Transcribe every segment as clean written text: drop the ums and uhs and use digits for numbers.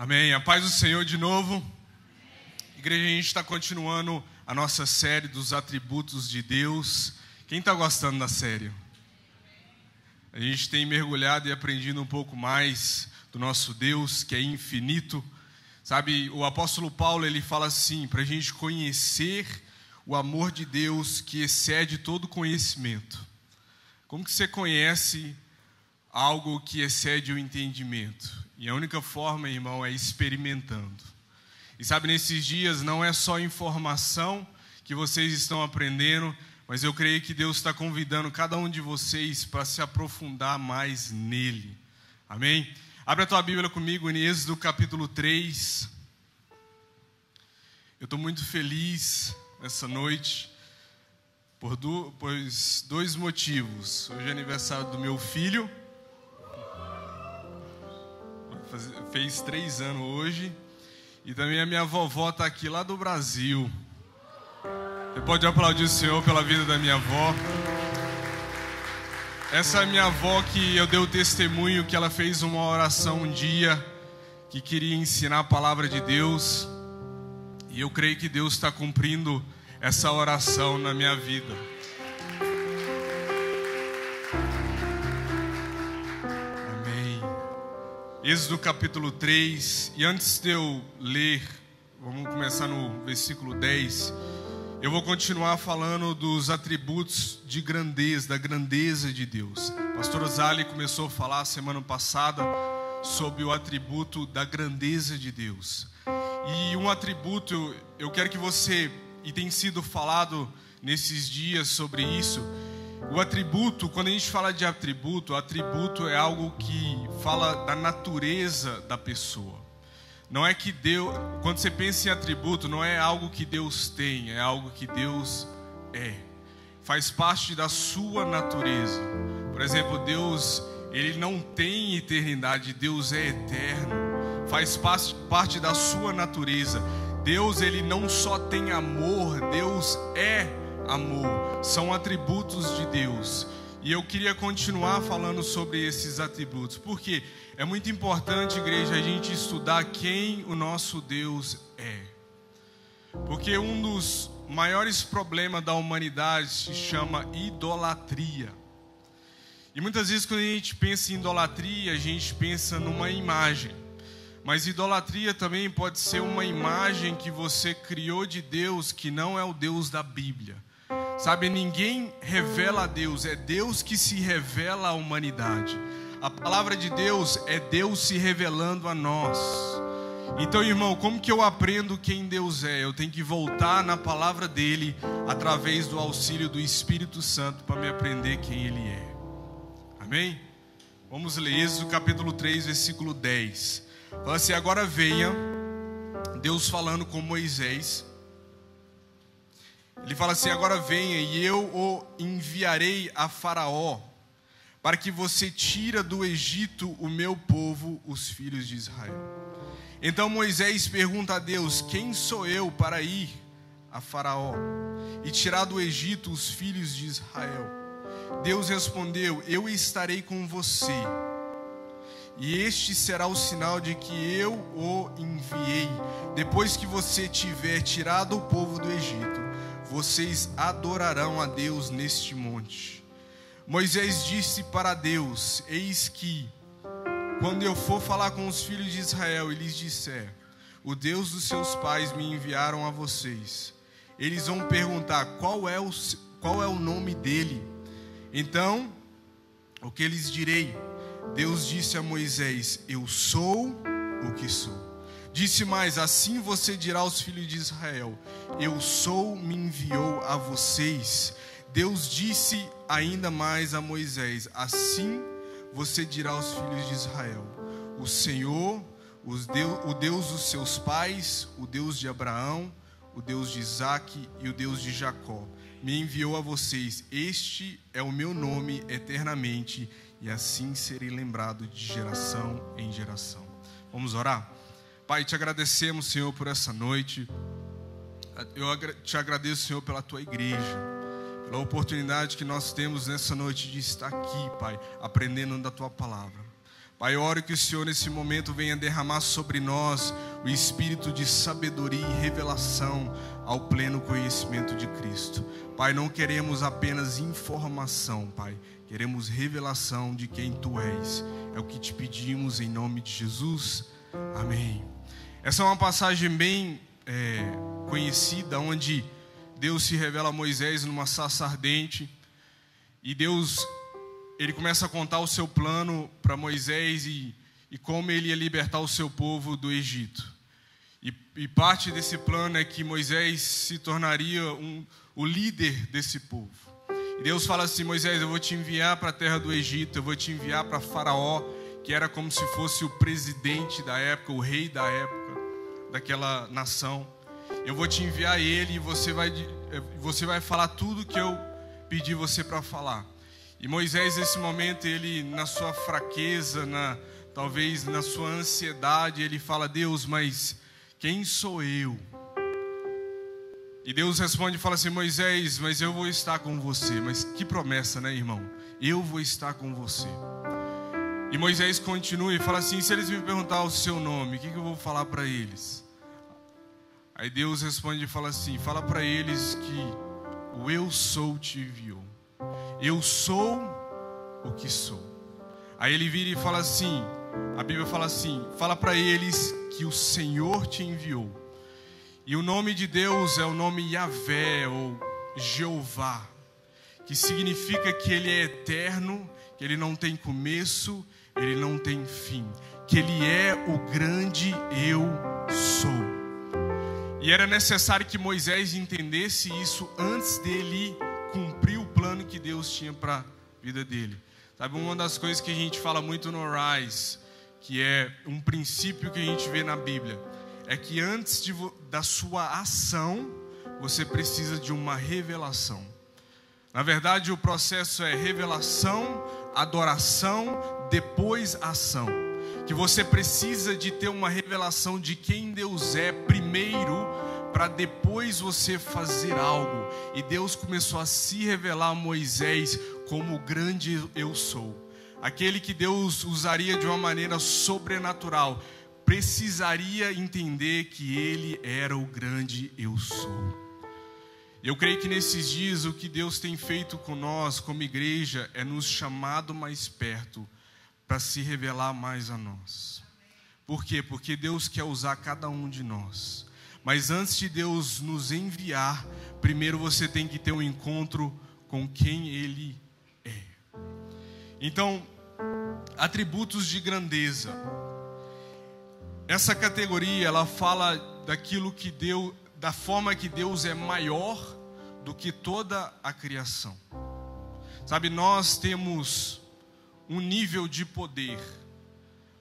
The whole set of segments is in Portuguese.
Amém. A paz do Senhor de novo. Igreja, a gente está continuando a nossa série dos atributos de Deus. Quem está gostando da série? A gente tem mergulhado e aprendido um pouco mais do nosso Deus, que é infinito. Sabe, o apóstolo Paulo, ele fala assim, para a gente conhecer o amor de Deus que excede todo conhecimento. Como que você conhece algo que excede o entendimento? E a única forma, irmão, é experimentando. E sabe, nesses dias não é só informação que vocês estão aprendendo, mas eu creio que Deus está convidando cada um de vocês para se aprofundar mais nele. Amém? Abre a tua Bíblia comigo em Êxodo capítulo 3. Eu estou muito feliz essa noite por dois motivos. Hoje é aniversário do meu filho. Fez 3 anos hoje. E também a minha vovó está aqui lá do Brasil. Você pode aplaudir o Senhor pela vida da minha avó. Essa é a minha avó que eu dei o testemunho que ela fez uma oração um dia que queria ensinar a palavra de Deus. E eu creio que Deus está cumprindo essa oração na minha vida. Êxodo capítulo 3, e antes de eu ler, vamos começar no versículo 10, eu vou continuar falando dos atributos de grandeza, da grandeza de Deus. A pastora Zali começou a falar semana passada sobre o atributo da grandeza de Deus. E um atributo, eu quero que você, e tem sido falado nesses dias sobre isso, o atributo, quando a gente fala de atributo, o atributo é algo que fala da natureza da pessoa. Não é que Deus, quando você pensa em atributo, não é algo que Deus tem, é algo que Deus é. Faz parte da sua natureza. Por exemplo, Deus, ele não tem eternidade, Deus é eterno. Faz parte da sua natureza. Deus, ele não só tem amor, Deus é amor. São atributos de Deus. E eu queria continuar falando sobre esses atributos, porque é muito importante, igreja, a gente estudar quem o nosso Deus é. Porque um dos maiores problemas da humanidade se chama idolatria. E muitas vezes quando a gente pensa em idolatria, a gente pensa numa imagem. Mas idolatria também pode ser uma imagem que você criou de Deus, que não é o Deus da Bíblia. Sabe, ninguém revela a Deus, é Deus que se revela à humanidade. A palavra de Deus é Deus se revelando a nós. Então, irmão, como que eu aprendo quem Deus é? Eu tenho que voltar na palavra dele, através do auxílio do Espírito Santo, para me aprender quem ele é. Amém? Vamos ler Êxodo capítulo 3, versículo 10. Fala assim: agora venha, Deus falando com Moisés. Ele fala assim: agora venha e eu o enviarei a Faraó, para que você tire do Egito o meu povo, os filhos de Israel. Então Moisés pergunta a Deus: quem sou eu para ir a Faraó e tirar do Egito os filhos de Israel? Deus respondeu: eu estarei com você, e este será o sinal de que eu o enviei. Depois que você tiver tirado o povo do Egito, vocês adorarão a Deus neste monte. Moisés disse para Deus: eis que, quando eu for falar com os filhos de Israel e lhes disser: o Deus dos seus pais me enviaram a vocês, eles vão perguntar: qual é o nome dele? Então, o que lhes direi? Deus disse a Moisés: eu sou o que sou. Disse mais: assim você dirá aos filhos de Israel: eu sou, me enviou a vocês. Deus disse ainda mais a Moisés: assim você dirá aos filhos de Israel: o Senhor, o Deus dos seus pais, o Deus de Abraão, o Deus de Isaque e o Deus de Jacó, me enviou a vocês. Este é o meu nome eternamente, e assim serei lembrado de geração em geração. Vamos orar? Pai, te agradecemos, Senhor, por essa noite. Eu te agradeço, Senhor, pela tua igreja, pela oportunidade que nós temos nessa noite de estar aqui, Pai, aprendendo da tua palavra. Pai, eu oro que o Senhor nesse momento venha derramar sobre nós o espírito de sabedoria e revelação ao pleno conhecimento de Cristo. Pai, não queremos apenas informação, Pai. Queremos revelação de quem Tu és. É o que te pedimos em nome de Jesus. Amém. Essa é uma passagem bem conhecida, onde Deus se revela a Moisés numa sarça ardente. E Deus, Ele começa a contar o seu plano para Moisés e como Ele ia libertar o seu povo do Egito. E parte desse plano é que Moisés se tornaria o líder desse povo. E Deus fala assim: Moisés, eu vou te enviar para a terra do Egito, eu vou te enviar para Faraó, que era como se fosse o presidente da época, o rei da época daquela nação. Eu vou te enviar ele e você vai falar tudo que eu pedi você para falar. E Moisés, nesse momento, ele, na sua fraqueza, talvez na sua ansiedade, ele fala: Deus, mas quem sou eu? E Deus responde e fala assim: Moisés, mas eu vou estar com você. Mas que promessa, né, irmão? Eu vou estar com você. E Moisés continua e fala assim: se eles me perguntar o seu nome, o que eu vou falar para eles? Aí Deus responde e fala assim: fala para eles que o eu sou te enviou. Eu sou o que sou. Aí ele vira e fala assim, a Bíblia fala assim: fala para eles que o Senhor te enviou. E o nome de Deus é o nome Yahvé ou Jeová, que significa que Ele é eterno, que Ele não tem começo, Ele não tem fim, que Ele é o grande eu sou. E era necessário que Moisés entendesse isso antes dele cumprir o plano que Deus tinha para a vida dele. Sabe, uma das coisas que a gente fala muito no Rise, que é um princípio que a gente vê na Bíblia, é que antes da sua ação, você precisa de uma revelação. Na verdade, o processo é revelação, adoração, depois ação. Que você precisa de ter uma revelação de quem Deus é primeiro, para depois você fazer algo. E Deus começou a se revelar a Moisés como o grande eu sou. Aquele que Deus usaria de uma maneira sobrenatural. Precisaria entender que Ele era o grande eu sou. Eu creio que nesses dias o que Deus tem feito com nós, como igreja, é nos chamado mais perto para se revelar mais a nós. Por quê? Porque Deus quer usar cada um de nós. Mas antes de Deus nos enviar, primeiro você tem que ter um encontro com quem Ele é. Então, atributos de grandeza. Essa categoria, ela fala daquilo que Deus, da forma que Deus é maior do que toda a criação. Sabe, nós temos um nível de poder,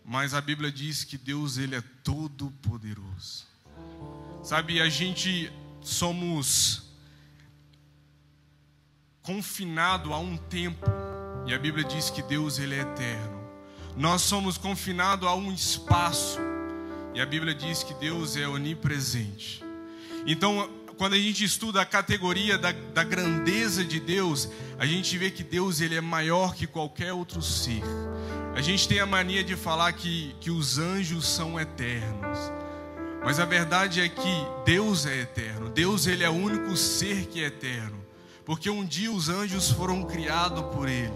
mas a Bíblia diz que Deus, Ele é todo poderoso. Sabe, a gente somos confinado a um tempo, e a Bíblia diz que Deus, Ele é eterno. Nós somos confinados a um espaço, e a Bíblia diz que Deus é onipresente. Então, quando a gente estuda a categoria da grandeza de Deus, a gente vê que Deus, Ele é maior que qualquer outro ser. A gente tem a mania de falar que os anjos são eternos, mas a verdade é que Deus é eterno. Deus, Ele é o único ser que é eterno, porque um dia os anjos foram criados por Ele.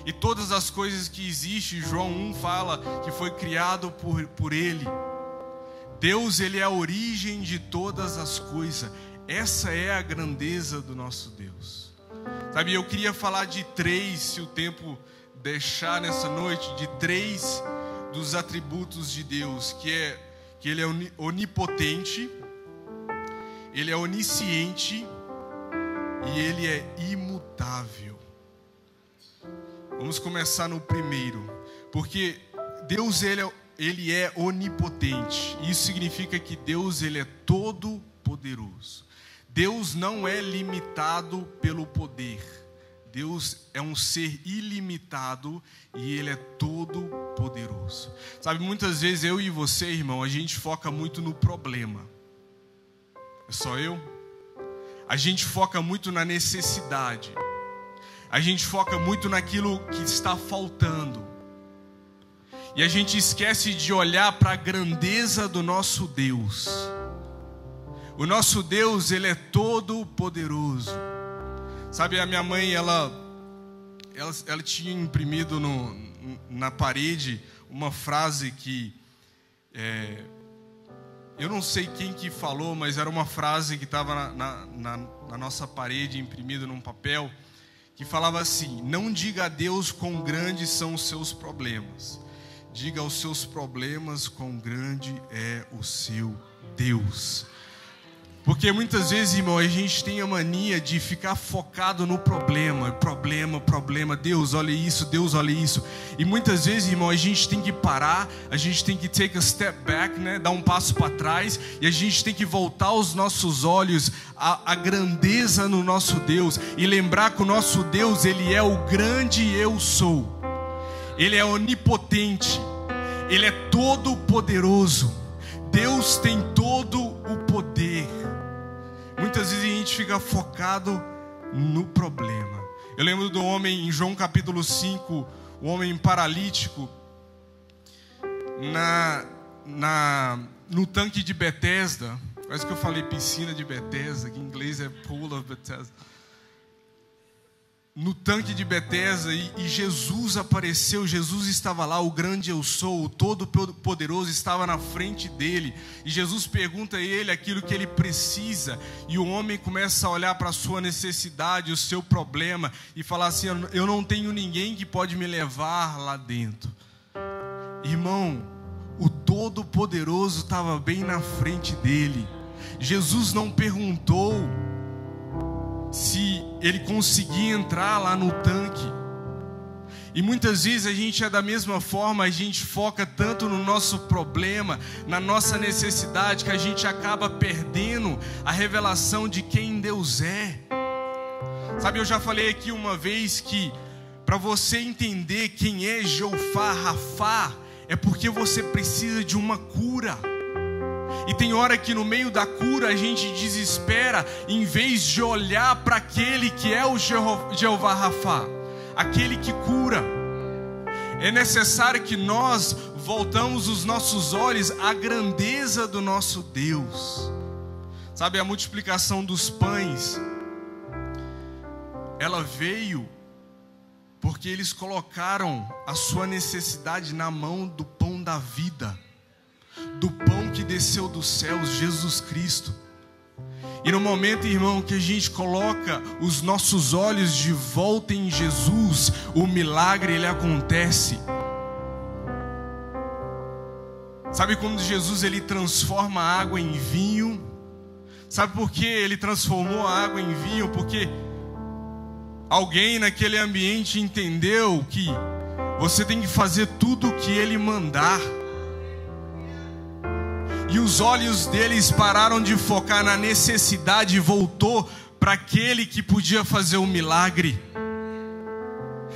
E todas as coisas que existem, João 1 fala que foi criado por Ele. Deus, Ele é a origem de todas as coisas. Essa é a grandeza do nosso Deus. Sabe, eu queria falar de três, se o tempo deixar nessa noite, de três dos atributos de Deus, que Ele é onipotente, Ele é onisciente e Ele é imutável. Vamos começar no primeiro, porque Deus, Ele é onipotente. Isso significa que Deus, Ele é todo poderoso. Deus não é limitado pelo poder. Deus é um ser ilimitado e Ele é todo poderoso. Sabe, muitas vezes eu e você, irmão, a gente foca muito no problema. É só eu? A gente foca muito na necessidade. A gente foca muito naquilo que está faltando. E a gente esquece de olhar para a grandeza do nosso Deus. O nosso Deus, Ele é todo poderoso. Sabe, a minha mãe, ela tinha imprimido na parede uma frase que eu não sei quem que falou, mas era uma frase que estava na nossa parede, imprimida num papel, que falava assim: não diga a Deus quão grandes são os seus problemas, diga aos seus problemas quão grande é o seu Deus. Porque muitas vezes, irmão, a gente tem a mania de ficar focado no problema. Deus, olha isso, Deus, olha isso. E muitas vezes, irmão, a gente tem que parar, a gente tem que take a step back, né? Dar um passo para trás. E a gente tem que voltar os nossos olhos à grandeza no nosso Deus. E lembrar que o nosso Deus, Ele é o grande eu sou. Ele é onipotente. Ele é todo poderoso. Deus tem todo o poder. Muitas vezes a gente fica focado no problema. Eu lembro do homem em João capítulo 5, o homem paralítico, no tanque de Betesda. Parece que eu falei piscina de Betesda, que em inglês é Pool of Bethesda. No tanque de Betesda, e Jesus apareceu. Jesus estava lá, o grande eu sou, o todo-poderoso estava na frente dele, e Jesus pergunta a ele aquilo que ele precisa, e o homem começa a olhar para a sua necessidade, o seu problema, e falar assim: eu não tenho ninguém que pode me levar lá dentro. Irmão, o todo-poderoso estava bem na frente dele. Jesus não perguntou se ele conseguia entrar lá no tanque. E muitas vezes a gente é da mesma forma, a gente foca tanto no nosso problema, na nossa necessidade, que a gente acaba perdendo a revelação de quem Deus é. Sabe, eu já falei aqui uma vez que para você entender quem é Jeová Rafá, é porque você precisa de uma cura. E tem hora que no meio da cura a gente desespera, em vez de olhar para aquele que é o Jeová Rafá, aquele que cura. É necessário que nós voltamos os nossos olhos à grandeza do nosso Deus. Sabe, a multiplicação dos pães, ela veio porque eles colocaram a sua necessidade na mão do pão da vida, do pão que desceu dos céus, Jesus Cristo. E no momento, irmão, que a gente coloca os nossos olhos de volta em Jesus, o milagre, ele acontece. Sabe quando Jesus, ele transforma a água em vinho? Sabe por que ele transformou a água em vinho? Porque alguém naquele ambiente entendeu que você tem que fazer tudo o que ele mandar. E os olhos deles pararam de focar na necessidade e voltou para aquele que podia fazer o milagre.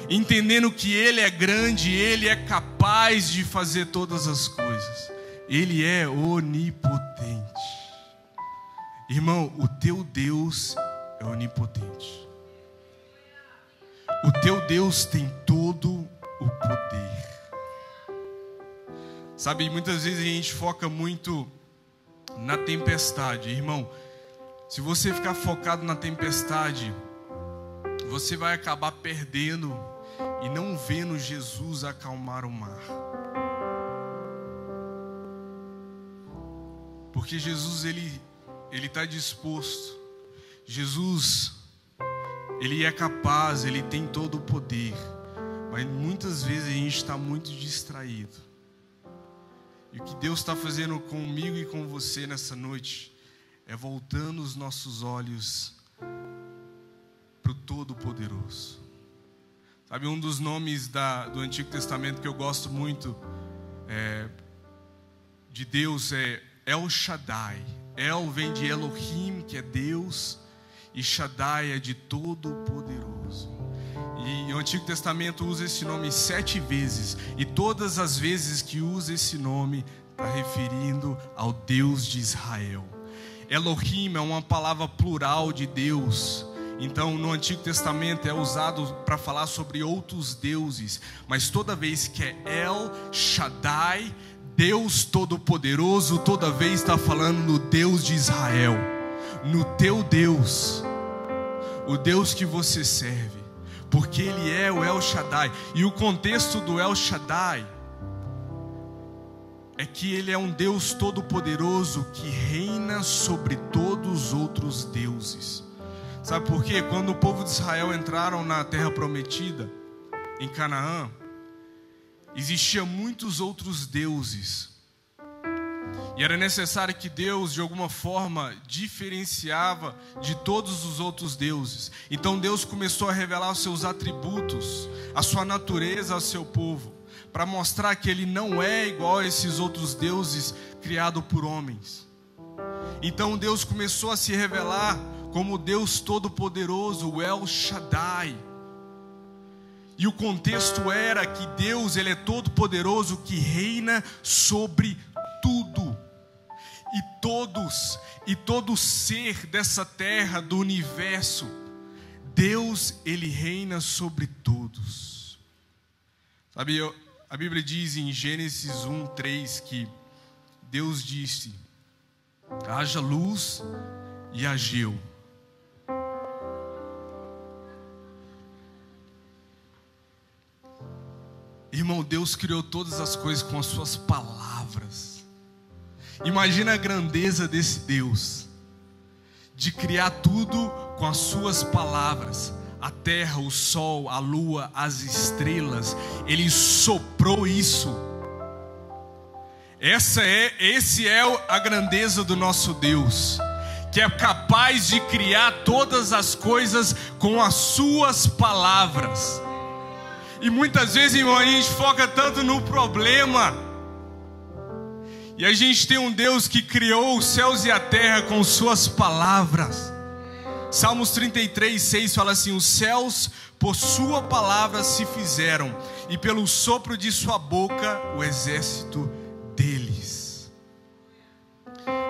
Entendendo que Ele é grande, Ele é capaz de fazer todas as coisas. Ele é onipotente. Irmão, o teu Deus é onipotente. O teu Deus tem todo o poder. Sabe, muitas vezes a gente foca muito na tempestade. Irmão, se você ficar focado na tempestade, você vai acabar perdendo e não vendo Jesus acalmar o mar. Porque Jesus, ele está disposto. Jesus, ele é capaz, ele tem todo o poder. Mas muitas vezes a gente está muito distraído. E o que Deus está fazendo comigo e com você nessa noite é voltando os nossos olhos para o Todo-Poderoso. Sabe, um dos nomes do Antigo Testamento que eu gosto muito de Deus é El Shaddai. El vem de Elohim, que é Deus, e Shaddai é de Todo-Poderoso. E o Antigo Testamento usa esse nome 7 vezes. E todas as vezes que usa esse nome, está referindo ao Deus de Israel. Elohim é uma palavra plural de Deus. Então, no Antigo Testamento é usado para falar sobre outros deuses, mas toda vez que é El Shaddai, Deus Todo-Poderoso, toda vez está falando no Deus de Israel, no teu Deus, o Deus que você serve, porque Ele é o El Shaddai. E o contexto do El Shaddai é que Ele é um Deus Todo-Poderoso que reina sobre todos os outros deuses. Sabe por quê? Quando o povo de Israel entraram na terra prometida, em Canaã, existiam muitos outros deuses. E era necessário que Deus, de alguma forma, diferenciava de todos os outros deuses. Então Deus começou a revelar os seus atributos, a sua natureza ao seu povo, para mostrar que Ele não é igual a esses outros deuses criados por homens. Então Deus começou a se revelar como Deus Todo-Poderoso, o El Shaddai. E o contexto era que Deus, Ele é todo-poderoso, que reina sobre tudo. E todo ser dessa terra, do universo, Deus, Ele reina sobre todos. Sabe, a Bíblia diz em Gênesis 1:3 que Deus disse: haja luz e hageu. Irmão, Deus criou todas as coisas com as suas palavras. Imagina a grandeza desse Deus, de criar tudo com as suas palavras. A terra, o sol, a lua, as estrelas. Ele soprou isso. Esse é a grandeza do nosso Deus, que é capaz de criar todas as coisas com as suas palavras. E muitas vezes, irmão, a gente foca tanto no problema. E a gente tem um Deus que criou os céus e a terra com suas palavras. Salmos 33:6 fala assim: os céus por sua palavra se fizeram, e pelo sopro de sua boca o exército deles.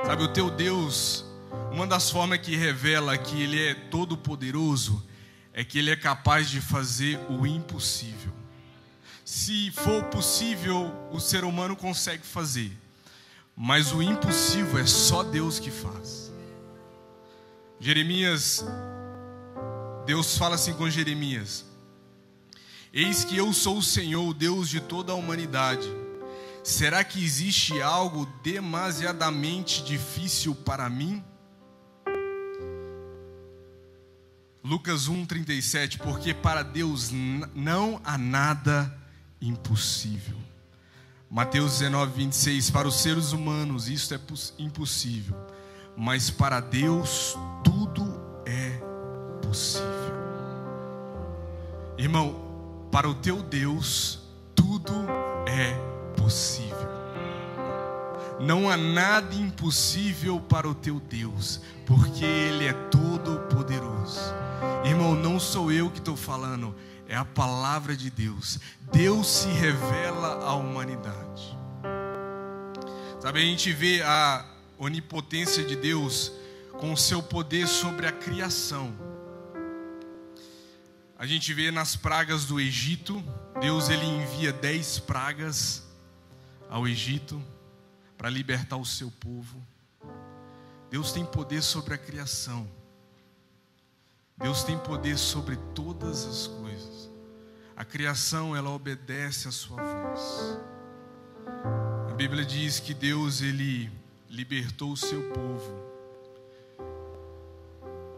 Sabe, o teu Deus, uma das formas que revela que Ele é todo poderoso é que Ele é capaz de fazer o impossível. Se for possível, o ser humano consegue fazer, mas o impossível é só Deus que faz. Jeremias, Deus fala assim com Jeremias: eis que eu sou o Senhor, o Deus de toda a humanidade. Será que existe algo demasiadamente difícil para mim? Lucas 1:37, porque para Deus não há nada impossível. Mateus 19:26, para os seres humanos isso é impossível, mas para Deus tudo é possível. Irmão, para o teu Deus tudo é possível. Não há nada impossível para o teu Deus, porque Ele é todo poderoso. Irmão, não sou eu que estou falando, é a palavra de Deus. Deus se revela à humanidade. Sabe, a gente vê a onipotência de Deus com o seu poder sobre a criação. A gente vê nas pragas do Egito, Deus ele envia 10 pragas ao Egito para libertar o seu povo. Deus tem poder sobre a criação. Deus tem poder sobre todas as coisas. A criação, ela obedece à sua voz. A Bíblia diz que Deus, ele libertou o seu povo,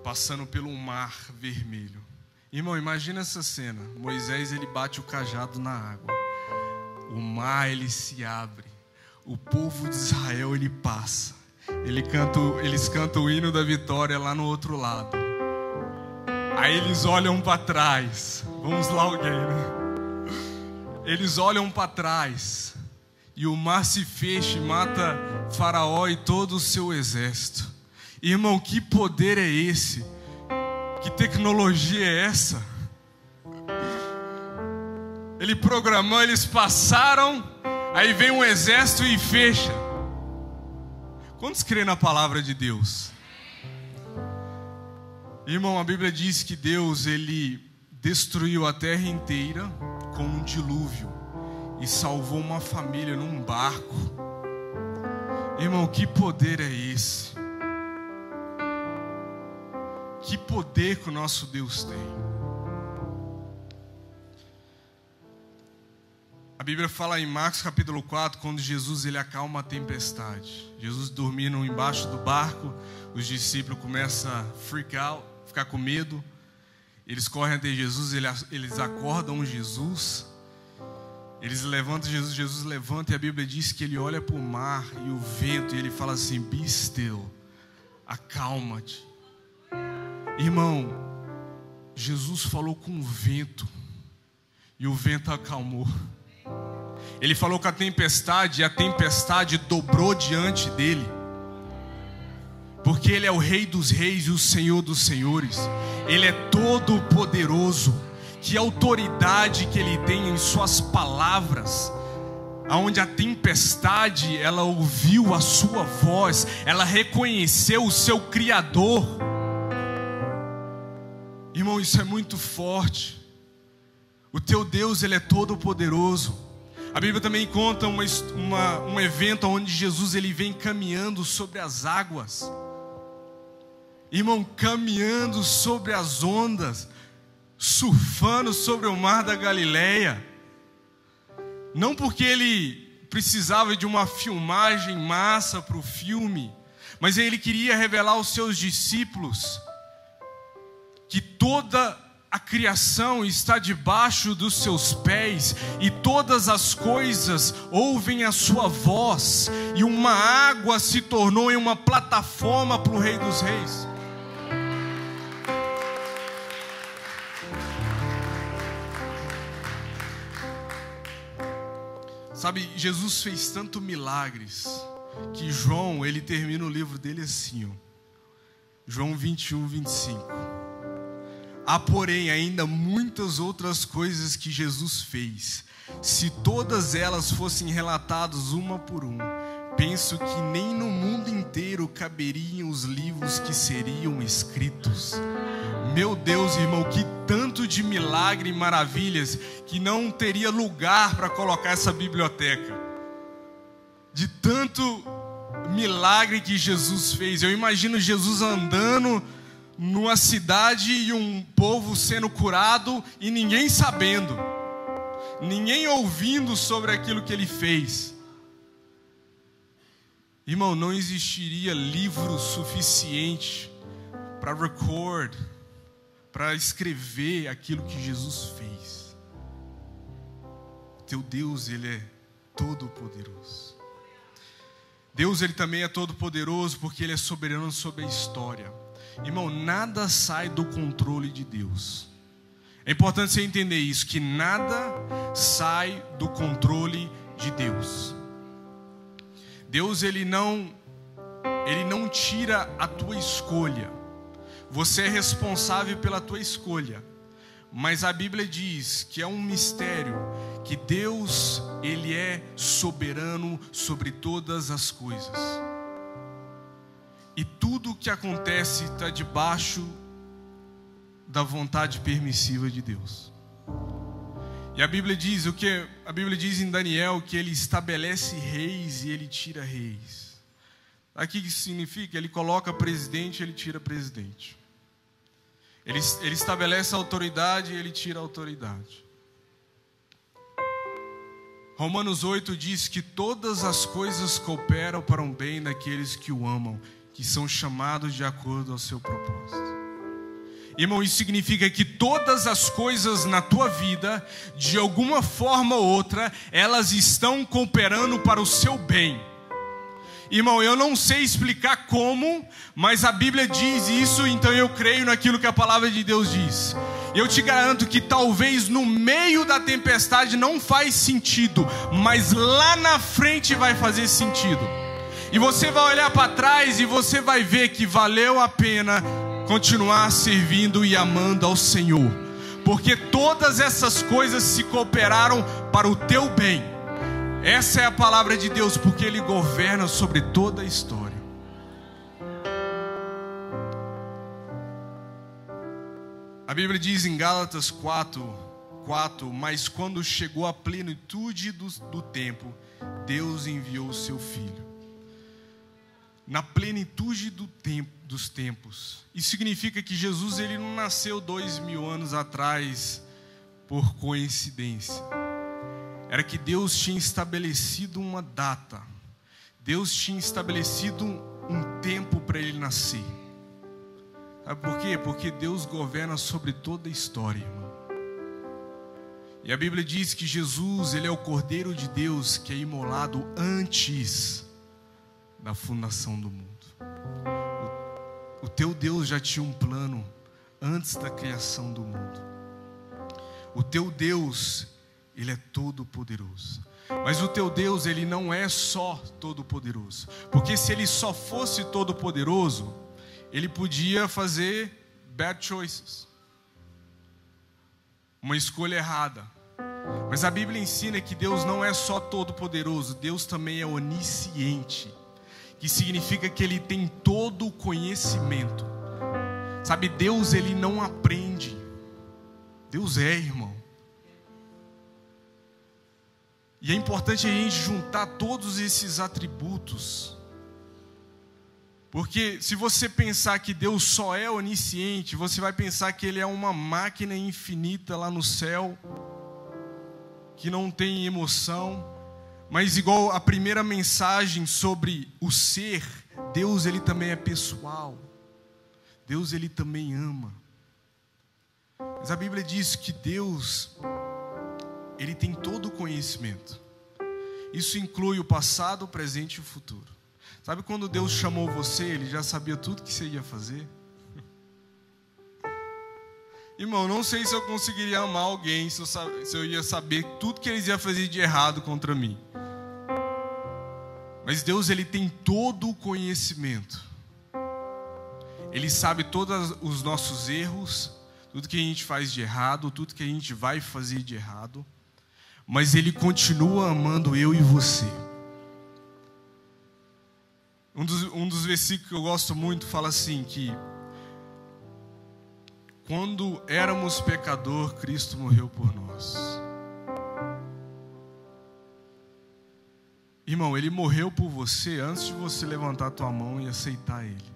passando pelo mar vermelho. Irmão, imagina essa cena. Moisés, ele bate o cajado na água. O mar, ele se abre. O povo de Israel, ele passa. Eles cantam o hino da vitória lá no outro lado. Aí eles olham para trás. Vamos lá alguém, né? Eles olham para trás. E o mar se fecha e mata Faraó e todo o seu exército. Irmão, que poder é esse? Que tecnologia é essa? Ele programou, eles passaram, aí vem um exército e fecha. Quantos creem na palavra de Deus? Irmão, a Bíblia diz que Deus, Ele destruiu a terra inteira com um dilúvio e salvou uma família num barco. Irmão, que poder é esse? Que poder que o nosso Deus tem. A Bíblia fala em Marcos capítulo 4, quando Jesus ele acalma a tempestade. Jesus dormindo embaixo do barco, os discípulos começam a freak out, ficar com medo. Eles correm até Jesus, eles acordam Jesus. Eles levantam Jesus, Jesus levanta e a Bíblia diz que ele olha para o mar e o vento e ele fala assim: be still, acalma-te. Irmão, Jesus falou com o vento e o vento acalmou. Ele falou com a tempestade e a tempestade dobrou diante dele. Porque Ele é o Rei dos Reis e o Senhor dos Senhores. Ele é todo poderoso. Que autoridade que Ele tem em suas palavras. Aonde a tempestade, ela ouviu a sua voz. Ela reconheceu o seu Criador. Irmão, isso é muito forte. O teu Deus, Ele é todo poderoso. A Bíblia também conta um evento onde Jesus ele vem caminhando sobre as águas. Irmão, caminhando sobre as ondas, surfando sobre o mar da Galileia. Não porque ele precisava de uma filmagem massa para o filme, mas ele queria revelar aos seus discípulos que toda a criação está debaixo dos seus pés e todas as coisas ouvem a sua voz, e uma água se tornou em uma plataforma para o Rei dos Reis. Sabe, Jesus fez tanto milagres que João, ele termina o livro dele assim, ó. João 21, 25. Há, porém, ainda muitas outras coisas que Jesus fez. Se todas elas fossem relatadas uma por uma, penso que nem no mundo inteiro caberiam os livros que seriam escritos. Meu Deus, irmão, que tanto de milagre e maravilhas que não teria lugar para colocar essa biblioteca. De tanto milagre que Jesus fez. Eu imagino Jesus andando numa cidade e um povo sendo curado e ninguém sabendo, ninguém ouvindo sobre aquilo que ele fez. Irmão, não existiria livro suficiente para para escrever aquilo que Jesus fez. Teu Deus, Ele é todo poderoso. Deus, Ele também é todo poderoso porque Ele é soberano sobre a história. Irmão, nada sai do controle de Deus. É importante você entender isso, que nada sai do controle de Deus. Deus, Ele não tira a tua escolha. Você é responsável pela tua escolha. Mas a Bíblia diz que é um mistério, que Deus, Ele é soberano sobre todas as coisas. E tudo o que acontece está debaixo da vontade permissiva de Deus. E a Bíblia diz a Bíblia diz em Daniel que Ele estabelece reis e Ele tira reis. Aqui que significa? Ele coloca presidente, Ele tira presidente. Ele estabelece a autoridade e Ele tira a autoridade. Romanos 8 diz que todas as coisas cooperam para o bem daqueles que o amam, que são chamados de acordo ao seu propósito. Irmão, isso significa que todas as coisas na tua vida, de alguma forma ou outra, elas estão cooperando para o seu bem. Irmão, eu não sei explicar como, mas a Bíblia diz isso, então eu creio naquilo que a palavra de Deus diz. Eu te garanto que talvez no meio da tempestade não faz sentido, mas lá na frente vai fazer sentido. E você vai olhar para trás e você vai ver que valeu a pena continuar servindo e amando ao Senhor, porque todas essas coisas se cooperaram para o teu bem. Essa é a palavra de Deus, porque Ele governa sobre toda a história. A Bíblia diz em Gálatas 4:4, mas quando chegou a plenitude do tempo, Deus enviou o seu Filho. Na plenitude dos tempos. Isso significa que Jesus ele não nasceu 2000 anos atrás por coincidência. Era que Deus tinha estabelecido uma data. Deus tinha estabelecido um tempo para ele nascer. Sabe por quê? Porque Deus governa sobre toda a história, irmão. E a Bíblia diz que Jesus, ele é o Cordeiro de Deus que é imolado antes da fundação do mundo. O teu Deus já tinha um plano antes da criação do mundo. O teu Deus, ele é todo poderoso. Mas o teu Deus, ele não é só todo poderoso. Porque se ele só fosse todo poderoso, ele podia fazer bad choices, uma escolha errada. Mas a Bíblia ensina que Deus não é só todo poderoso, Deus também é onisciente, que significa que ele tem todo o conhecimento. Sabe, Deus ele não aprende. Deus é, irmão. E é importante a gente juntar todos esses atributos. Porque se você pensar que Deus só é onisciente, você vai pensar que ele é uma máquina infinita lá no céu, que não tem emoção. Mas igual a primeira mensagem sobre o ser, Deus ele também é pessoal. Deus ele também ama. Mas a Bíblia diz que Deus, ele tem todo o conhecimento. Isso inclui o passado, o presente e o futuro. Sabe quando Deus chamou você, ele já sabia tudo que você ia fazer? Irmão, não sei se eu conseguiria amar alguém, se eu ia saber tudo que eles iam fazer de errado contra mim. Mas Deus, ele tem todo o conhecimento. Ele sabe todos os nossos erros, tudo que a gente faz de errado, tudo que a gente vai fazer de errado. Mas ele continua amando eu e você. Um dos versículos que eu gosto muito fala assim que quando éramos pecador, Cristo morreu por nós. Irmão, ele morreu por você antes de você levantar a tua mão e aceitar ele.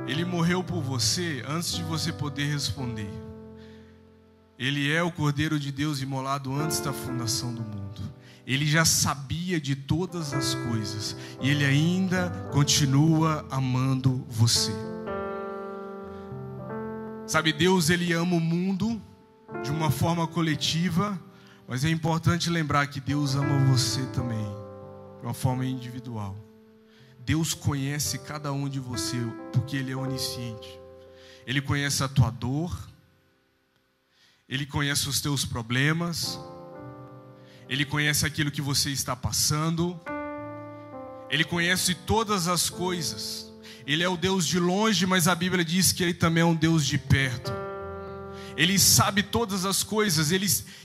Ele morreu por você antes de você poder responder. Ele é o Cordeiro de Deus imolado antes da fundação do mundo. Ele já sabia de todas as coisas e ele ainda continua amando você. Sabe, Deus ele ama o mundo de uma forma coletiva, mas é importante lembrar que Deus ama você também, de uma forma individual. Deus conhece cada um de você, porque ele é onisciente. Ele conhece a tua dor, ele conhece os teus problemas, ele conhece aquilo que você está passando, ele conhece todas as coisas. Ele é o Deus de longe, mas a Bíblia diz que ele também é um Deus de perto. Ele sabe todas as coisas,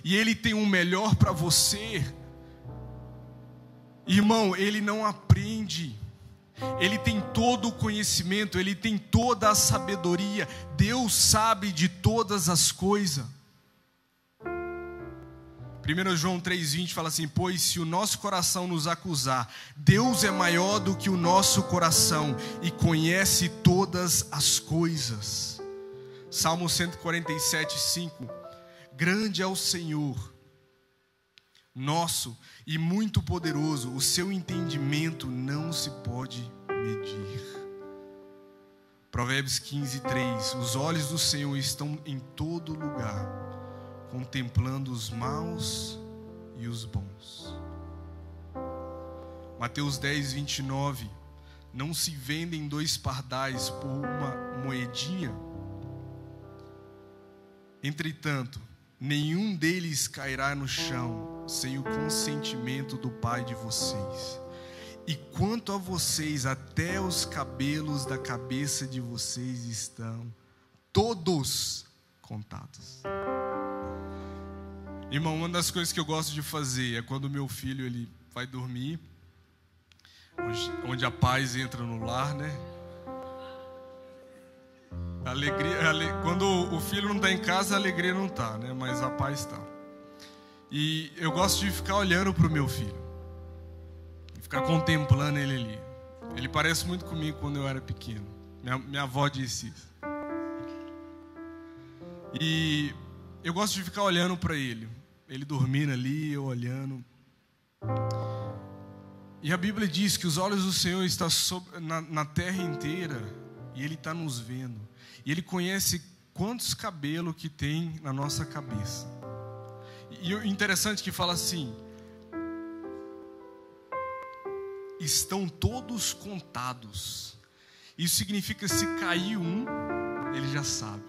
e ele tem o melhor para você. Irmão, ele não aprende. Ele tem todo o conhecimento, ele tem toda a sabedoria. Deus sabe de todas as coisas. 1 João 3,20 fala assim: pois se o nosso coração nos acusar, Deus é maior do que o nosso coração e conhece todas as coisas. Salmo 147,5: grande é o Senhor nosso e muito poderoso, o seu entendimento não se pode medir. Provérbios 15:3: os olhos do Senhor estão em todo lugar, contemplando os maus e os bons. Mateus 10:29: não se vendem 2 pardais por uma moedinha. Entretanto, nenhum deles cairá no chão sem o consentimento do Pai de vocês. E quanto a vocês, até os cabelos da cabeça de vocês estão todos contados. Irmão, uma das coisas que eu gosto de fazer é quando meu filho ele vai dormir, onde a paz entra no lar, né? Quando o filho não está em casa, a alegria não está, né? Mas a paz está. E eu gosto de ficar olhando para o meu filho, ficar contemplando ele ali. Ele parece muito comigo quando eu era pequeno. Minha avó disse isso. E eu gosto de ficar olhando para ele dormindo ali, eu olhando. E a Bíblia diz que os olhos do Senhor estão na terra inteira, e Ele está nos vendo. E Ele conhece quantos cabelos que tem na nossa cabeça. E o interessante é que fala assim: estão todos contados. Isso significa, se cair um, Ele já sabe.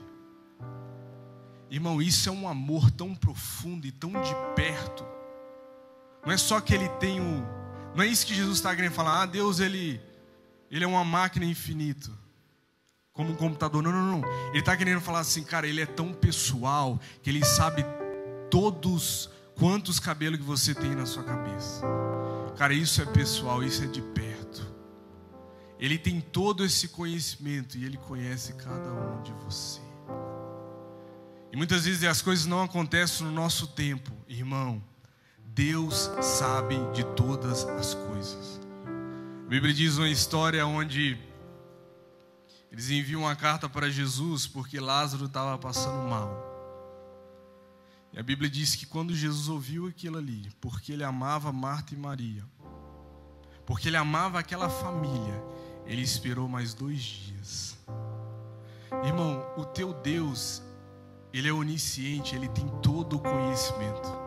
Irmão, isso é um amor tão profundo e tão de perto. Não é só que Ele tem não é isso que Jesus está querendo falar. Deus, Ele é uma máquina infinita, como um computador. Não. Ele está querendo falar assim, cara, Ele é tão pessoal que Ele sabe quantos cabelos que você tem na sua cabeça. Cara, isso é pessoal, isso é de perto. Ele tem todo esse conhecimento e Ele conhece cada um de você. E muitas vezes as coisas não acontecem no nosso tempo. Irmão, Deus sabe de todas as coisas. A Bíblia diz uma história onde eles enviam uma carta para Jesus porque Lázaro estava passando mal. E a Bíblia diz que quando Jesus ouviu aquilo ali, porque Ele amava Marta e Maria, porque Ele amava aquela família, Ele esperou mais 2 dias. Irmão, o teu Deus, Ele é onisciente, Ele tem todo o conhecimento.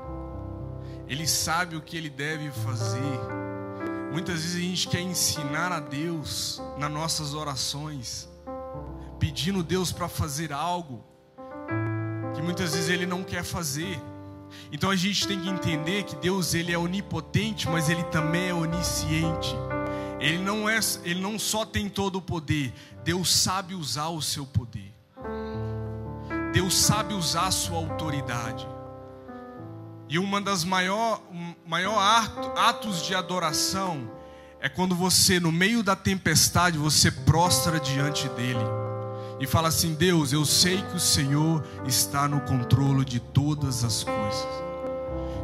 Ele sabe o que Ele deve fazer. Muitas vezes a gente quer ensinar a Deus nas nossas orações, pedindo a Deus para fazer algo que muitas vezes Ele não quer fazer. Então a gente tem que entender que Deus, Ele é onipotente, mas Ele também é onisciente. Ele não só tem todo o poder, Deus sabe usar o seu poder. Deus sabe usar a sua autoridade. E uma das maior atos de adoração é quando você, no meio da tempestade, você prostra diante dEle e fala assim: Deus, eu sei que o Senhor está no controle de todas as coisas.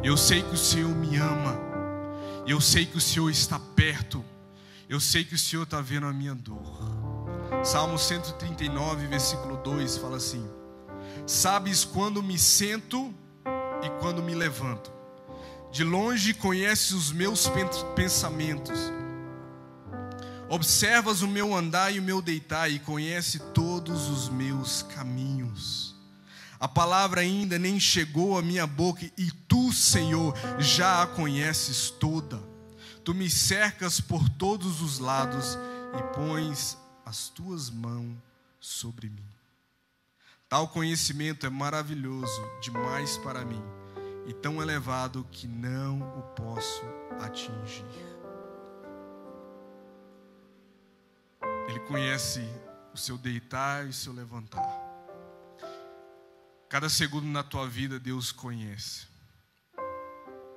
Eu sei que o Senhor me ama. Eu sei que o Senhor está perto. Eu sei que o Senhor está vendo a minha dor. Salmo 139, versículo 2 fala assim: sabes quando me sento e quando me levanto. De longe conheces os meus pensamentos. Observas o meu andar e o meu deitar, e conhece todos os meus caminhos. A palavra ainda nem chegou à minha boca, e tu, Senhor, já a conheces toda. Tu me cercas por todos os lados e pões as tuas mãos sobre mim. Tal conhecimento é maravilhoso demais para mim, e tão elevado que não o posso atingir. Ele conhece o seu deitar e o seu levantar. Cada segundo na tua vida Deus conhece.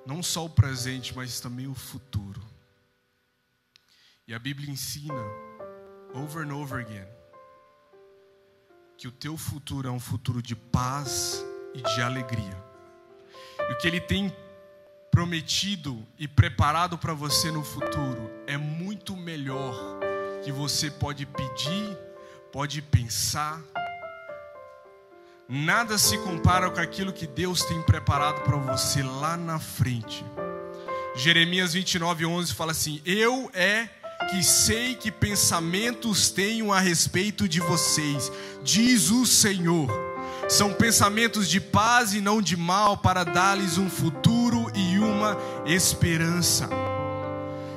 Não só o presente, mas também o futuro. E a Bíblia ensina, over and over again, que o teu futuro é um futuro de paz e de alegria. E o que Ele tem prometido e preparado para você no futuro é muito melhor que você pode pedir, pode pensar. Nada se compara com aquilo que Deus tem preparado para você lá na frente. Jeremias 29:11 fala assim: eu que sei que pensamentos tenho a respeito de vocês, diz o Senhor. São pensamentos de paz e não de mal, para dar-lhes um futuro e uma esperança.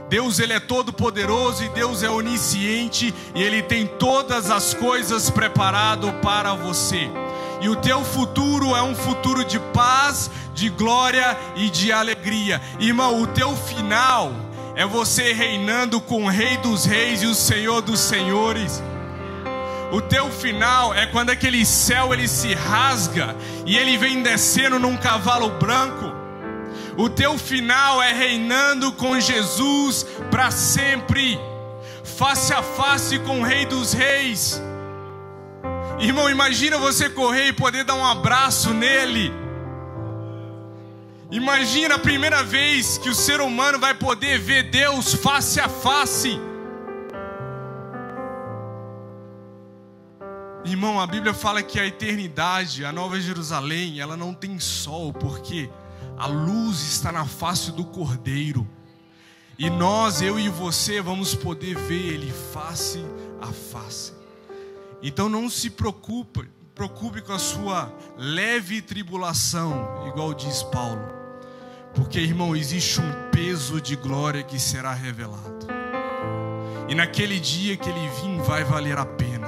Deus, Ele é todo poderoso, e Deus é onisciente, e Ele tem todas as coisas preparado para você. E o teu futuro é um futuro de paz, de glória e de alegria. Irmão, o teu final é você reinando com o Rei dos Reis e o Senhor dos Senhores. O teu final é quando aquele céu ele se rasga e ele vem descendo num cavalo branco. O teu final é reinando com Jesus para sempre, face a face com o Rei dos Reis. Irmão, imagina você correr e poder dar um abraço nele. Imagina a primeira vez que o ser humano vai poder ver Deus face a face. Irmão, a Bíblia fala que a eternidade, a Nova Jerusalém, ela não tem sol, porque a luz está na face do Cordeiro. E nós, eu e você, vamos poder ver Ele face a face. Então não se preocupe com a sua leve tribulação, igual diz Paulo. Porque, irmão, existe um peso de glória que será revelado. E naquele dia que Ele vir, vai valer a pena.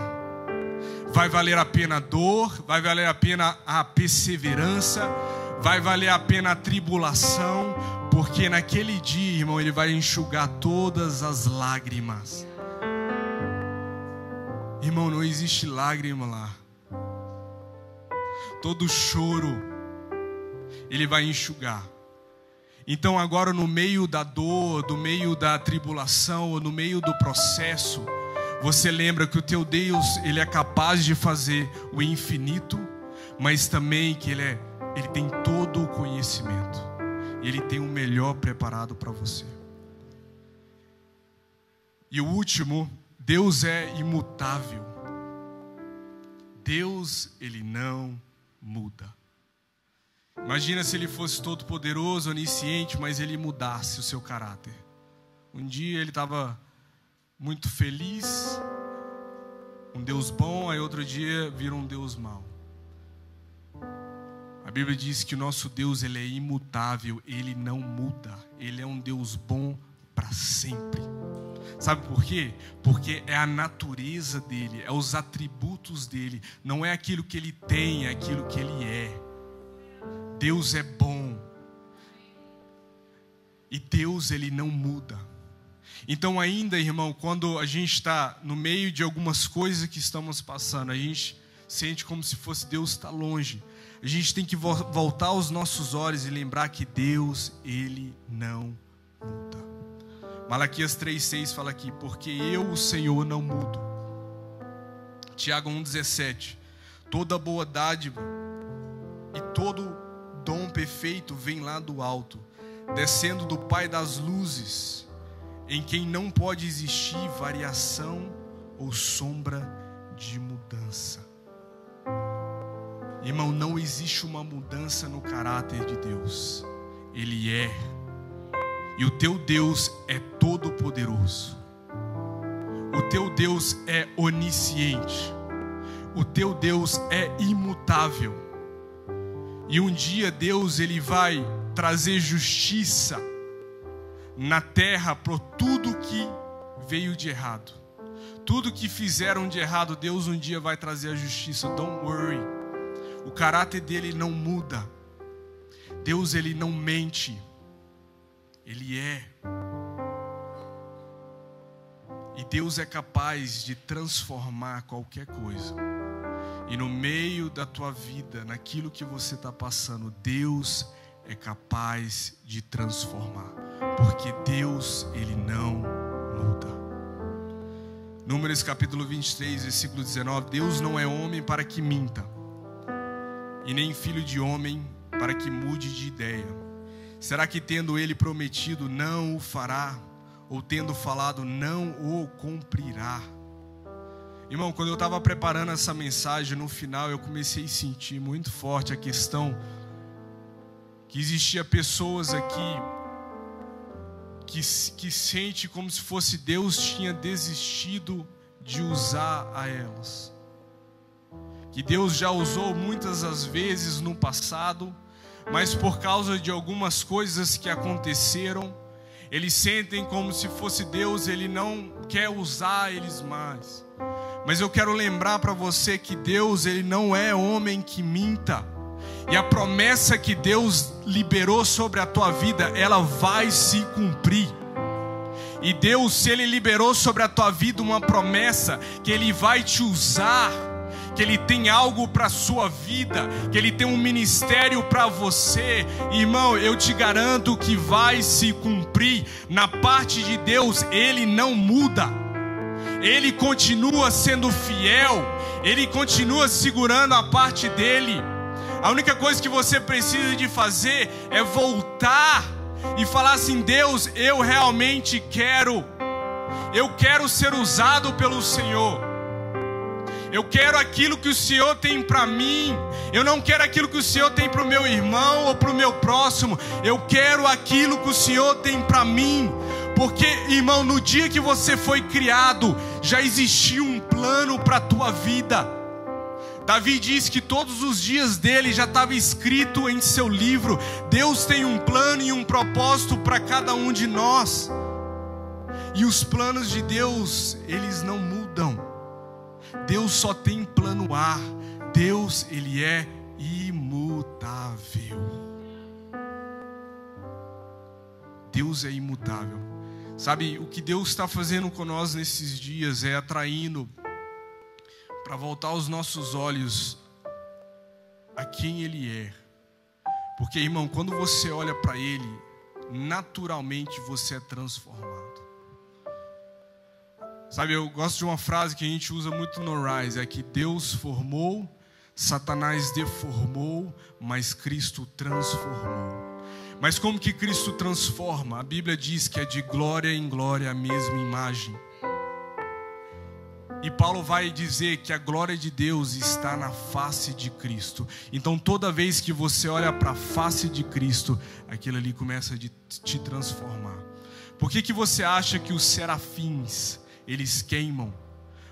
Vai valer a pena a dor, vai valer a pena a perseverança, vai valer a pena a tribulação, porque naquele dia, irmão, Ele vai enxugar todas as lágrimas. Irmão, não existe lágrima lá. Todo choro Ele vai enxugar. Então agora, no meio da dor, no meio da tribulação, ou no meio do processo, você lembra que o teu Deus, Ele é capaz de fazer o infinito, mas também que Ele tem todo o conhecimento. Ele tem o melhor preparado para você. E o último, Deus é imutável. Deus, Ele não muda. Imagina se Ele fosse todo poderoso, onisciente, mas Ele mudasse o seu caráter. Um dia Ele estava muito feliz, um Deus bom, aí outro dia vira um Deus mau. A Bíblia diz que o nosso Deus, Ele é imutável, Ele não muda. Ele é um Deus bom para sempre. Sabe por quê? Porque é a natureza dEle, é os atributos dEle. Não é aquilo que Ele tem, é aquilo que Ele é. Deus é bom. E Deus, Ele não muda. Então ainda, irmão, quando a gente está no meio de algumas coisas que estamos passando, a gente sente como se fosse Deus está longe. A gente tem que voltar os nossos olhos e lembrar que Deus, Ele não muda. Malaquias 3,6 fala aqui: porque eu, o Senhor, não mudo. Tiago 1,17: toda boa dádiva e todo dom perfeito vem lá do alto, descendo do Pai das luzes, em quem não pode existir variação ou sombra de mudança. Irmão, não existe uma mudança no caráter de Deus. Ele é. E o teu Deus é todo poderoso. O teu Deus é onisciente. O teu Deus é imutável. E um dia Deus, Ele vai trazer justiça na terra por tudo que veio de errado. Tudo que fizeram de errado, Deus um dia vai trazer a justiça. Don't worry. O caráter dele não muda. Deus, Ele não mente. Ele é. E Deus é capaz de transformar qualquer coisa. E no meio da tua vida, naquilo que você está passando, Deus é capaz de transformar. Porque Deus, Ele não muda. Números capítulo 23, versículo 19. Deus não é homem para que minta, e nem filho de homem para que mude de ideia. Será que tendo Ele prometido não o fará? Ou tendo falado não o cumprirá? Irmão, quando eu estava preparando essa mensagem, no final eu comecei a sentir muito forte a questão que existia pessoas aqui que sente como se fosse Deus tinha desistido de usar a elas. Que Deus já usou muitas das vezes no passado, mas por causa de algumas coisas que aconteceram, eles sentem como se fosse Deus, Ele não quer usar eles mais. Mas eu quero lembrar para você que Deus, Ele não é homem que minta. E a promessa que Deus liberou sobre a tua vida, ela vai se cumprir. E Deus, se Ele liberou sobre a tua vida uma promessa, que Ele vai te usar, que Ele tem algo para a sua vida, que Ele tem um ministério para você, irmão, eu te garanto que vai se cumprir. Na parte de Deus, Ele não muda. Ele continua sendo fiel, Ele continua segurando a parte dele. A única coisa que você precisa de fazer é voltar e falar assim: Deus, eu realmente quero. Eu quero ser usado pelo Senhor. Eu quero aquilo que o Senhor tem para mim. Eu não quero aquilo que o Senhor tem para o meu irmão ou para o meu próximo. Eu quero aquilo que o Senhor tem para mim. Porque, irmão, no dia que você foi criado, já existia um plano para a tua vida. Davi diz que todos os dias dele já estava escrito em seu livro. Deus tem um plano e um propósito para cada um de nós. E os planos de Deus, eles não mudam. Deus só tem plano A. Deus, ele é imutável. Deus é imutável. Sabe, o que Deus está fazendo com nós nesses dias é atraindo para voltar os nossos olhos a quem ele é. Porque, irmão, quando você olha para ele, naturalmente você é transformado. Sabe, eu gosto de uma frase que a gente usa muito no Rise, é que Deus formou, Satanás deformou, mas Cristo transformou. Mas como que Cristo transforma? A Bíblia diz que é de glória em glória a mesma imagem. E Paulo vai dizer que a glória de Deus está na face de Cristo. Então toda vez que você olha para a face de Cristo, aquilo ali começa a te transformar. Por que você acha que os serafins, eles queimam?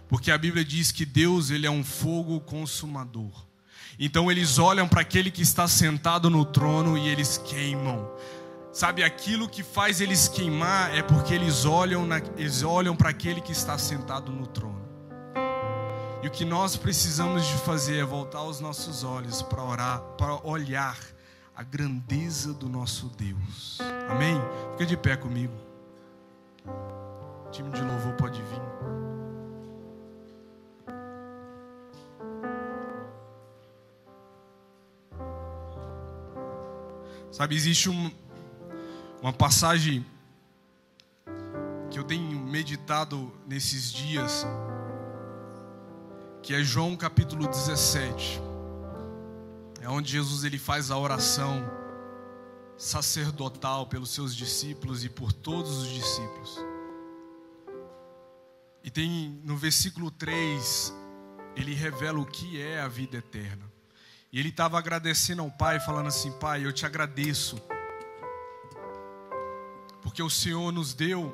Porque a Bíblia diz que Deus, ele é um fogo consumador. Então eles olham para aquele que está sentado no trono e eles queimam. Sabe, aquilo que faz eles queimar é porque eles olham para aquele que está sentado no trono. E o que nós precisamos de fazer é voltar os nossos olhos para orar, para olhar a grandeza do nosso Deus. Amém? Fica de pé comigo. O time de louvor pode vir. Sabe, existe uma passagem que eu tenho meditado nesses dias, que é João capítulo 17. É onde Jesus ele faz a oração sacerdotal pelos seus discípulos e por todos os discípulos. E tem no versículo 3, ele revela o que é a vida eterna. E ele estava agradecendo ao Pai, falando assim: Pai, eu te agradeço, porque o Senhor nos deu,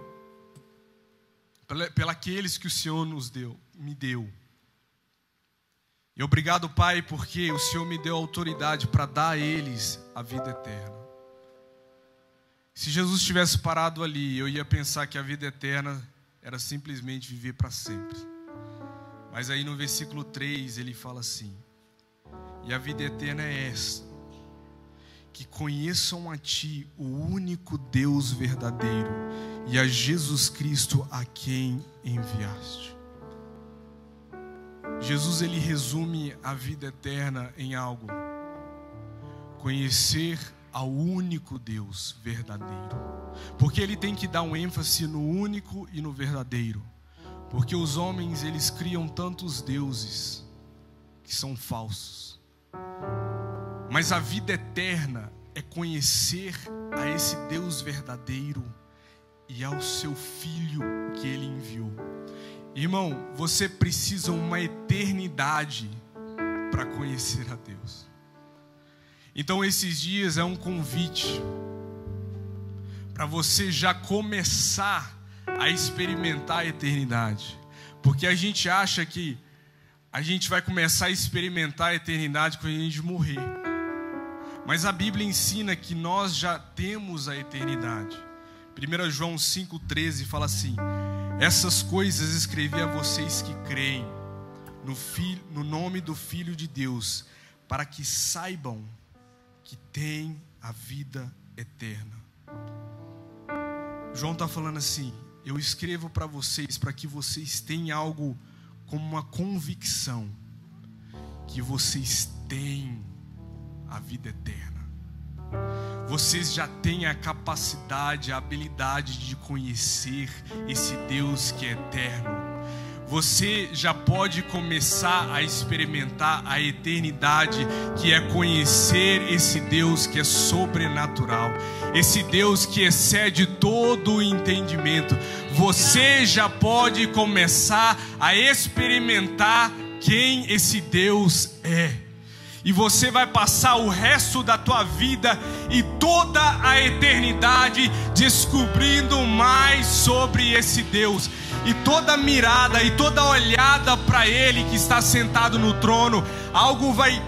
pelos que o Senhor me deu. E obrigado, Pai, porque o Senhor me deu autoridade para dar a eles a vida eterna. Se Jesus tivesse parado ali, eu ia pensar que a vida eterna era simplesmente viver para sempre. Mas aí no versículo 3 ele fala assim: e a vida eterna é esta, que conheçam a Ti, o único Deus verdadeiro, e a Jesus Cristo a quem enviaste. Jesus ele resume a vida eterna em algo: conhecer ao único Deus verdadeiro. Porque ele tem que dar um ênfase no único e no verdadeiro. Porque os homens eles criam tantos deuses que são falsos. Mas a vida eterna é conhecer a esse Deus verdadeiro e ao seu Filho que ele enviou. Irmão, você precisa uma eternidade para conhecer a Deus. Então esses dias é um convite para você já começar a experimentar a eternidade. Porque a gente acha que a gente vai começar a experimentar a eternidade quando a gente morrer. Mas a Bíblia ensina que nós já temos a eternidade. 1 João 5,13 fala assim: essas coisas escrevi a vocês que creem no nome do Filho de Deus, para que saibam que têm a vida eterna. João está falando assim: eu escrevo para vocês para que vocês tenham algo como uma convicção que vocês têm a vida eterna. Vocês já têm a capacidade, a habilidade de conhecer esse Deus que é eterno. você já pode começar a experimentar a eternidade, que é conhecer esse Deus que é sobrenatural, esse Deus que excede todo o entendimento. Você já pode começar a experimentar quem esse Deus é. E você vai passar o resto da tua vida e toda a eternidade descobrindo mais sobre esse Deus. E toda mirada e toda olhada para Ele que está sentado no trono, algo vai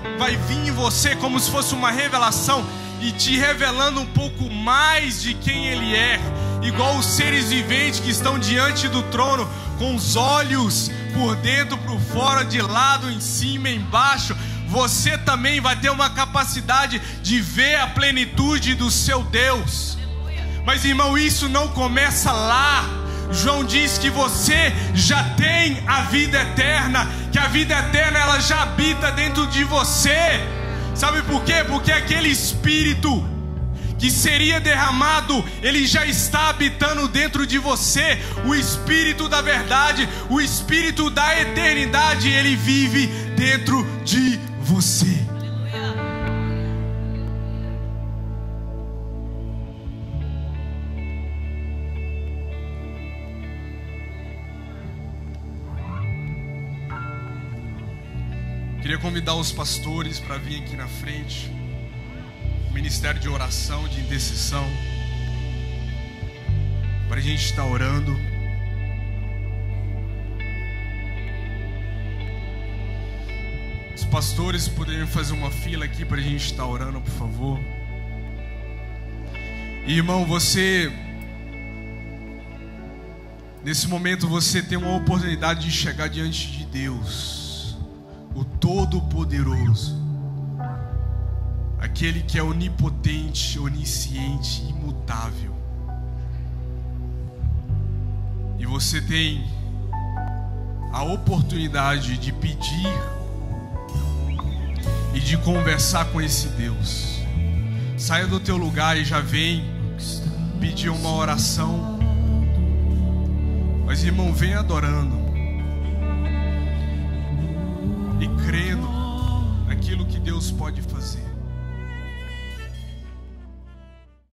vir em você como se fosse uma revelação, e te revelando um pouco mais de quem Ele é. Igual os seres viventes que estão diante do trono, com os olhos por dentro, por fora, de lado, em cima, embaixo. Você também vai ter uma capacidade de ver a plenitude do seu Deus. Mas, irmão, isso não começa lá. João diz que você já tem a vida eterna, que a vida eterna ela já habita dentro de você. Sabe por quê? Porque aquele Espírito que seria derramado, ele já está habitando dentro de você. O Espírito da verdade, o Espírito da eternidade, ele vive dentro de você. Queria convidar os pastores para vir aqui na frente. Ministério de oração, de intercessão, para a gente estar orando. Os pastores poderiam fazer uma fila aqui para a gente estar orando, por favor. E, irmão, você, nesse momento, você tem uma oportunidade de chegar diante de Deus, o Todo-Poderoso, aquele que é onipotente, onisciente, imutável. E você tem a oportunidade de pedir e de conversar com esse Deus. Saia do teu lugar e já vem pedir uma oração. Mas, irmão, vem adorando e crendo naquilo que Deus pode fazer.